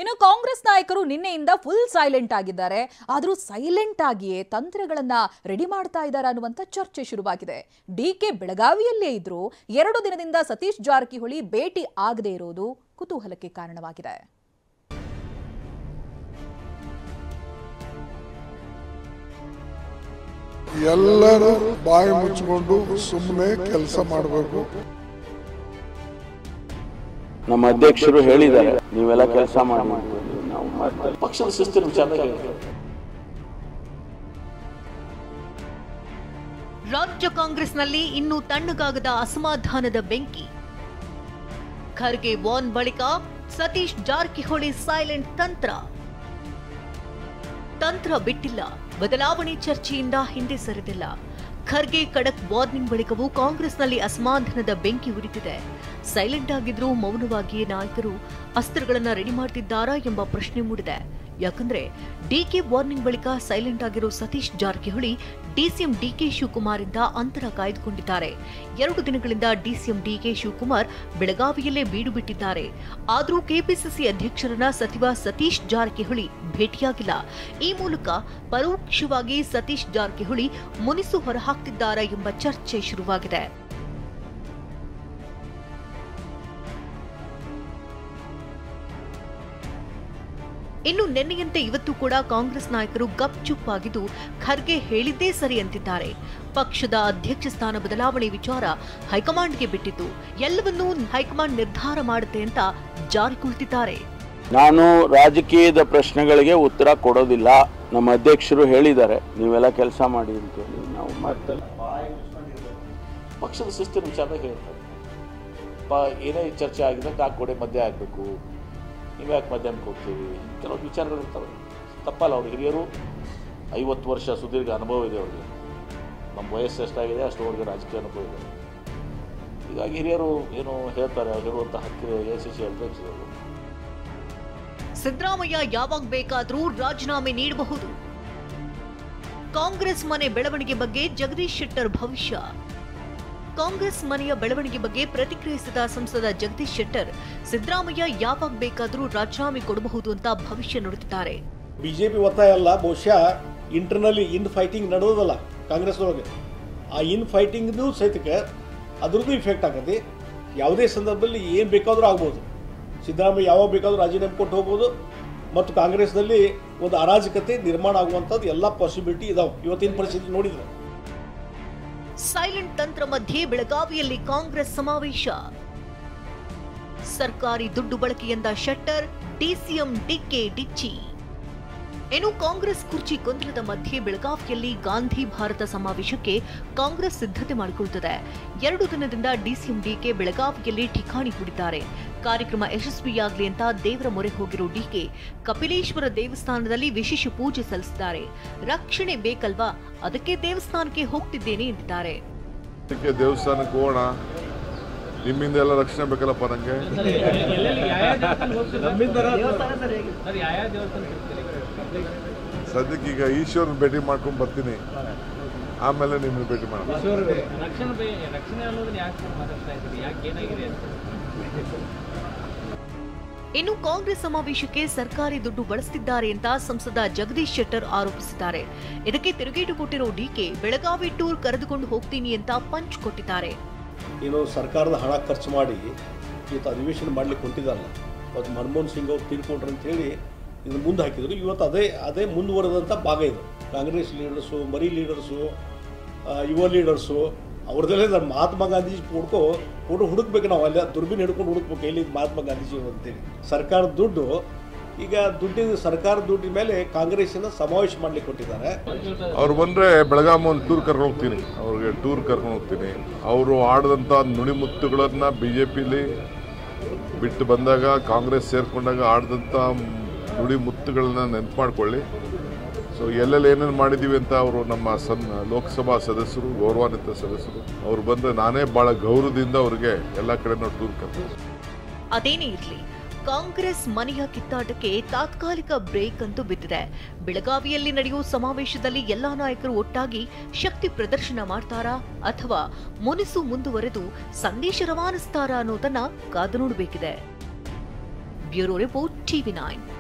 ಇನ್ನು ಕಾಂಗ್ರೆಸ್ ನಾಯಕರು ನಿನ್ನೆಯಿಂದ ಫುಲ್ ಸೈಲೆಂಟ್ ಆಗಿದ್ದಾರೆ. ಆದರೂ ಸೈಲೆಂಟ್ ಆಗಿಯೇ ತಂತ್ರಗಳನ್ನ ರೆಡಿ ಮಾಡ್ತಾ ಇದ್ದಾರೆ ಅನ್ನುವಂತ ಚರ್ಚೆ ಶುರುವಾಗಿದೆ. ಡಿಕೆ ಬೆಳಗಾವಿಯಲ್ಲೇ ಇದ್ರು 2 ದಿನದಿಂದ ಸತೀಶ್ ಜಾರಕಿಹೊಳಿ ಭೇಟಿ ಆಗದೆ ಇರೋದು ಕುತೂಹಲಕ್ಕೆ ಕಾರಣವಾಗಿದೆ. ಎಲ್ಲರೂ ಬಾಯಿ ಮುಚ್ಚಿಕೊಂಡು ಸುಮ್ಮನೆ ಕೆಲಸ ಮಾಡಬೇಕು. ನಮ್ಮ ಅಧ್ಯಕ್ಷರು ಹೇಳಿದ್ದಾರೆ ನೀವೆಲ್ಲ ಕೆಲಸ ಮಾಡಿ. ನಾವು ಪಕ್ಷದ ಶಿಸ್ತಿನ ವಿಚಾರದಾಗ ರಾಜ್ಯ ಕಾಂಗ್ರೆಸ್ನಲ್ಲಿ ಇನ್ನೂ ತಣ್ಣಗಾಗದ ಅಸಮಾಧಾನದ ಬೆಂಕಿ. ಖರ್ಗೆ ವಾರ್ನ್ ಬಳಿಕ ಸತೀಶ್ ಜಾರಕಿಹೊಳಿ ಸೈಲೆಂಟ್ ತಂತ್ರ ಬಿಟ್ಟಿಲ್ಲ. ಬದಲಾವಣೆ ಚರ್ಚೆಯಿಂದ ಹಿಂದೆ ಸರಿದಿಲ್ಲ. ಖರ್ಗೆ ಖಡಕ್ ವಾರ್ನಿಂಗ್ ಬಳಿಕವೂ ಕಾಂಗ್ರೆಸ್ನಲ್ಲಿ ಅಸಮಾಧಾನದ ಬೆಂಕಿ ಉರಿತಿದೆ. ಸೈಲೆಂಟ್ ಆಗಿದ್ರೂ ಮೌನವಾಗಿಯೇ ನಾಯಕರು ಅಸ್ತ್ರಗಳನ್ನ ರೆಡಿ ಮಾಡ್ತಿದ್ದಾರಾ ಎಂಬ ಪ್ರಶ್ನೆ ಮೂಡಿದೆ. ಯಾಕಂದ್ರೆ ಡಿಕೆ ವಾರ್ನಿಂಗ್ ಬಳಿಕ ಸೈಲೆಂಟ್ ಆಗಿರೋ ಸತೀಶ್ ಜಾರಕಿಹೊಳಿ ಡಿಸಿಎಂ ಡಿಕೆ ಶಿವಕುಮಾರ್ ಇಂದ ಅಂತರ ಕಾಯ್ದುಕೊಂಡಿದ್ದಾರೆ. 2 ದಿನಗಳಿಂದ ಡಿಸಿಎಂ ಡಿಕೆ ಶಿವಕುಮಾರ್ ಬೆಳಗಾವಿಯಲ್ಲೇ ಬೀಡು ಬಿಟ್ಟಿದ್ದಾರೆ. ಆದರೂ ಕೆಪಿಸಿಸಿ ಅಧ್ಯಕ್ಷರನ್ನ ಸಚಿವ ಸತೀಶ್ ಜಾರಕಿಹೊಳಿ ಭೇಟಿಯಾಗಿಲ್ಲ. ಈ ಮೂಲಕ ಪರೋಕ್ಷವಾಗಿ ಸತೀಶ್ ಜಾರಕಿಹೊಳಿ ಮುನಿಸು ಹೊರಹಾಕ್ತಿದ್ದಾರಾ ಎಂಬ ಚರ್ಚೆ ಶುರುವಾಗಿದೆ. ಇನ್ನು ನಿನ್ನೆಯಂತೆ ಇವತ್ತು ಕೂಡ ಕಾಂಗ್ರೆಸ್ ನಾಯಕರು ಗಪ್ಚುಪ್ ಆಗಿದ್ದು ಖರ್ಗೆ ಹೇಳಿದ್ದೇ ಸರಿ ಅಂತಿದ್ದಾರೆ. ಪಕ್ಷದ ಅಧ್ಯಕ್ಷ ಸ್ಥಾನ ಬದಲಾವಣೆ ವಿಚಾರ ಹೈಕಮಾಂಡ್ಗೆ ಬಿಟ್ಟಿದ್ದು, ಎಲ್ಲವನ್ನೂ ಹೈಕಮಾಂಡ್ ನಿರ್ಧಾರ ಮಾಡುತ್ತೆ ಅಂತ ಜಾರಿಕೊಳ್ತಿದ್ದಾರೆ. ನಾನು ರಾಜಕೀಯದ ಪ್ರಶ್ನೆಗಳಿಗೆ ಉತ್ತರ ಕೊಡೋದಿಲ್ಲ. ನಮ್ಮ ಅಧ್ಯಕ್ಷರು ಹೇಳಿದ್ದಾರೆ ನೀವೆಲ್ಲ ಕೆಲಸ ಮಾಡಿ ಅಂತೇಳಿ. ನಾವು ಮಾಡ್ತಲ್ಲ ಪಕ್ಷದ ಶಿಸ್ತಿನ ವಿಚಾರದಾಗ ಹೇಳ್ತಾರೆ. ಏನೇ ಚರ್ಚೆ ಆಗಿದೆ ಕಾಕೋಡೆ ಮಧ್ಯ ಆಗಬೇಕು, ನೀವು ಯಾಕೆ ಮಧ್ಯಾಹ್ನಕ್ಕೆ ಹೋಗ್ತೀವಿ, ಕೆಲವು ವಿಚಾರಗಳು ಇರ್ತವೆ. ತಪ್ಪಲ್ಲ, ಅವ್ರು ಹಿರಿಯರು, 50 ವರ್ಷ ಸುದೀರ್ಘ ಅನುಭವ ಇದೆ ಅವ್ರಿಗೆ. ನಮ್ಮ ವಯಸ್ಸು ಎಷ್ಟಾಗಿದೆ ಅಷ್ಟರವರೆಗೆ ರಾಜಕೀಯ ಅನುಭವ ಇದೆ. ಹೀಗಾಗಿ ಹಿರಿಯರು ಏನು ಹೇಳ್ತಾರೆ, ಹೇಳುವಂಥ ಹಕ್ಕು ACC ಅಧ್ಯಕ್ಷರು. ಸಿದ್ದರಾಮಯ್ಯ ಯಾವಾಗ ಬೇಕಾದರೂ ರಾಜೀನಾಮೆ ನೀಡಬಹುದು. ಕಾಂಗ್ರೆಸ್ ಮನೆ ಬೆಳವಣಿಗೆ ಬಗ್ಗೆ ಜಗದೀಶ್ ಶೆಟ್ಟರ್ ಭವಿಷ್ಯ. ಕಾಂಗ್ರೆಸ್ ಮನೆಯ ಬೆಳವಣಿಗೆ ಬಗ್ಗೆ ಪ್ರತಿಕ್ರಿಯಿಸಿದ ಸಂಸದ ಜಗದೀಶ್ ಶೆಟ್ಟರ್, ಸಿದ್ದರಾಮಯ್ಯ ಯಾವಾಗ ಬೇಕಾದರೂ ರಾಜೀನಾಮೆ ಕೊಡಬಹುದು ಅಂತ ಭವಿಷ್ಯ ನುಡಿದಿದ್ದಾರೆ. ಬಿಜೆಪಿ ಒತ್ತಾಯ ಅಲ್ಲ, ಬಹುಶಃ ಇಂಟರ್ನಲ್ಲಿ ಇನ್ ಫೈಟಿಂಗ್ ನಡೆಯೋದಲ್ಲ ಕಾಂಗ್ರೆಸ್ ಒಳಗೆ. ಆ ಇನ್ ಫೈಟಿಂಗ್ದು ಸಹಿತಕ್ಕೆ ಅದ್ರದ್ದು ಇಫೆಕ್ಟ್ ಆಗತ್ತೆ. ಯಾವುದೇ ಸಂದರ್ಭದಲ್ಲಿ ಏನು ಬೇಕಾದರೂ ಆಗ್ಬೋದು. ಸಿದ್ದರಾಮಯ್ಯ ಯಾವಾಗ ಬೇಕಾದರೂ ರಾಜೀನಾಮೆ ಕೊಟ್ಟು ಹೋಗ್ಬೋದು ಮತ್ತು ಕಾಂಗ್ರೆಸ್ನಲ್ಲಿ ಒಂದು ಅರಾಜಕತೆ ನಿರ್ಮಾಣ ಆಗುವಂಥದ್ದು ಎಲ್ಲ ಪಾಸಿಬಿಲಿಟಿ ಇದಾವೆ. ಇವತ್ತಿನ ಪರಿಸ್ಥಿತಿ ನೋಡಿದ್ರೆ ಸೈಲೆಂಟ್ ತಂತ್ರ ಮಧ್ಯೆ ಬೆಳಗಾವಿಯಲ್ಲಿ ಕಾಂಗ್ರೆಸ್ ಸಮಾವೇಶ. ಸರ್ಕಾರಿ ದುಡ್ಡು ಬಳಕೆಯೆಂದ ಶೆಟ್ಟರ್, ಡಿಸಿಎಂ ಡಿಕೆ ಡಿಚ್ಚಿ. ಇನ್ನು ಕಾಂಗ್ರೆಸ್ ಕುರ್ಚಿ ಗೊಂದಲದ ಮಧ್ಯೆ ಬೆಳಗಾವಿಯಲ್ಲಿ ಗಾಂಧಿ ಭಾರತ ಸಮಾವೇಶಕ್ಕೆ ಕಾಂಗ್ರೆಸ್ ಸಿದ್ಧತೆ ಮಾಡಿಕೊಳ್ಳುತ್ತದೆ. 2 ದಿನದಿಂದ ಡಿಸಿಎಂ ಡಿಕೆ ಬೆಳಗಾವಿಯಲ್ಲಿ ಠಿಕಾಣಿ ಹೂಡಿದ್ದಾರೆ. ಕಾರ್ಯಕ್ರಮ ಯಶಸ್ವಿಯಾಗಲಿ ಅಂತ ದೇವರ ಮೊರೆ ಹೋಗಿರೋ ಡಿಕೆ ಕಪಿಲೇಶ್ವರ ದೇವಸ್ಥಾನದಲ್ಲಿ ವಿಶೇಷ ಪೂಜೆ ಸಲ್ಲಿಸಿದ್ದಾರೆ. ರಕ್ಷಣೆ ಬೇಕಲ್ವಾ, ಅದಕ್ಕೆ ದೇವಸ್ಥಾನಕ್ಕೆ ಹೋಗ್ತಿದ್ದೇನೆ ಎಂದಿದ್ದಾರೆ. ದೇವಸ್ಥಾನಕ್ಕೆ ಹೋಗೋಣ, ನಿಮ್ಮಿಂದ ಎಲ್ಲ ರಕ್ಷಣೆ ಬೇಕಲ್ಲಪ್ಪ ನಂಗೆ. ಸದ್ಯಕ್ಕೆ ಈಗ ಈಶ್ವರನ ಭೇಟಿ ಮಾಡ್ಕೊಂಡು ಬರ್ತೀನಿ, ಆಮೇಲೆ ನಿಮ್ಮನ್ನು ಭೇಟಿ ಮಾಡೋಣ. ಇನ್ನು ಕಾಂಗ್ರೆಸ್ ಸಮಾವೇಶಕ್ಕೆ ಸರ್ಕಾರಿ ದುಡ್ಡು ಬಳಸುತ್ತಿದ್ದಾರೆ ಅಂತ ಸಂಸದ ಜಗದೀಶ್ ಶೆಟ್ಟರ್ ಆರೋಪಿಸಿದ್ದಾರೆ. ಇದಕ್ಕೆ ತಿರುಗೇಟು ಕೊಟ್ಟಿರೋ ಡಿಕೆ ಬೆಳಗಾವಿ ಟೂರ್ ಕರೆದುಕೊಂಡು ಹೋಗ್ತೀನಿ ಅಂತ ಪಂಚ್ ಕೊಟ್ಟಿದ್ದಾರೆ. ಏನು ಸರ್ಕಾರದ ಹಣ ಖರ್ಚು ಮಾಡಿ ಇವತ್ತು ಅಧಿವೇಶನ ಮಾಡ್ಲಿಕ್ಕೆ ಹೊಂಟಿದಾರಲ್ಲ, ಅವತ್ತು ಮನಮೋಹನ್ ಸಿಂಗ್ ಅವ್ರು ತೀರ್ಕೊಂಡ್ರು ಅಂತ ಹೇಳಿ ಇದನ್ನು ಮುಂದೆ ಹಾಕಿದ್ರು. ಇವತ್ತು ಅದೇ ಮುಂದುವರೆದಂಥ ಭಾಗ ಇದು. ಕಾಂಗ್ರೆಸ್ ಲೀಡರ್ಸು, ಮರಿ ಲೀಡರ್ಸು, ಯುವ ಲೀಡರ್ಸು ಅವ್ರದ್ದೆಲ್ಲ ನಾನು ಮಹಾತ್ಮ ಗಾಂಧೀಜಿ ಫೋಟೋ ಹುಡುಕ್ಬೇಕು. ನಾವು ಅಲ್ಲ ದುರ್ಬಿನ್ ಹಿಡ್ಕೊಂಡು ಹುಡುಕ್ಬೇಕು ಎಲ್ಲಿ ಮಹಾತ್ಮ ಗಾಂಧೀಜಿ ಅಂತೇಳಿ. ಸರ್ಕಾರದ ದುಡ್ಡು ಈಗ ಸರ್ಕಾರದ ದುಡ್ಡಿನ ಮೇಲೆ ಕಾಂಗ್ರೆಸ್ಸಿನ ಸಮಾವೇಶ ಮಾಡ್ಲಿಕ್ಕೆ ಕೊಟ್ಟಿದ್ದಾರೆ. ಅವ್ರು ಬಂದರೆ ಬೆಳಗಾವಿ ಒಂದು ಟೂರ್ ಕರ್ಕೊಂಡು ಹೋಗ್ತೀನಿ, ಅವ್ರಿಗೆ ಟೂರ್ ಕರ್ಕೊಂಡು ಹೋಗ್ತೀನಿ. ಅವರು ಆಡಿದಂಥ ನುಡಿಮುತ್ತುಗಳನ್ನು BJPಲಿ ಬಿಟ್ಟು ಬಂದಾಗ, ಕಾಂಗ್ರೆಸ್ ಸೇರಿಕೊಂಡಾಗ ಆಡಿದಂಥ ನುಡಿಮುತ್ತುಗಳನ್ನ ನೆನಪು ಮಾಡ್ಕೊಳ್ಳಿ. ಸೊ ಎಲ್ಲೆಲ್ಲಿ ಏನೇನು ಮಾಡಿದ್ದೀವಿ ಅಂತ ಅವರು ನಮ್ಮ ಲೋಕಸಭಾ ಸದಸ್ಯರು, ಗೌರವಾನ್ವಿತ ಸದಸ್ಯರು, ಅವ್ರು ಬಂದರೆ ನಾನೇ ಭಾಳ ಗೌರವದಿಂದ ಅವ್ರಿಗೆ ಎಲ್ಲ ಕಡೆನೂ ಟೂರ್ ಕರ್ತೀನಿ. ಅದೇನೇ ಇರಲಿ, ಕಾಂಗ್ರೆಸ್ ಮನೆಯ ಕಿತ್ತಾಟಕ್ಕೆ ತಾತ್ಕಾಲಿಕ ಬ್ರೇಕ್ ಅಂತೂ ಬಿದ್ದಿದೆ. ಬೆಳಗಾವಿಯಲ್ಲಿ ನಡೆಯುವ ಸಮಾವೇಶದಲ್ಲಿ ಎಲ್ಲಾ ನಾಯಕರು ಒಟ್ಟಾಗಿ ಶಕ್ತಿ ಪ್ರದರ್ಶನ ಮಾಡ್ತಾರಾ ಅಥವಾ ಮುನಿಸು ಮುಂದುವರೆದು ಸಂದೇಶ ರವಾನಿಸ್ತಾರಾ ಅನ್ನೋದನ್ನ ಕಾದು ನೋಡಬೇಕಿದೆ. Bureau report TV9.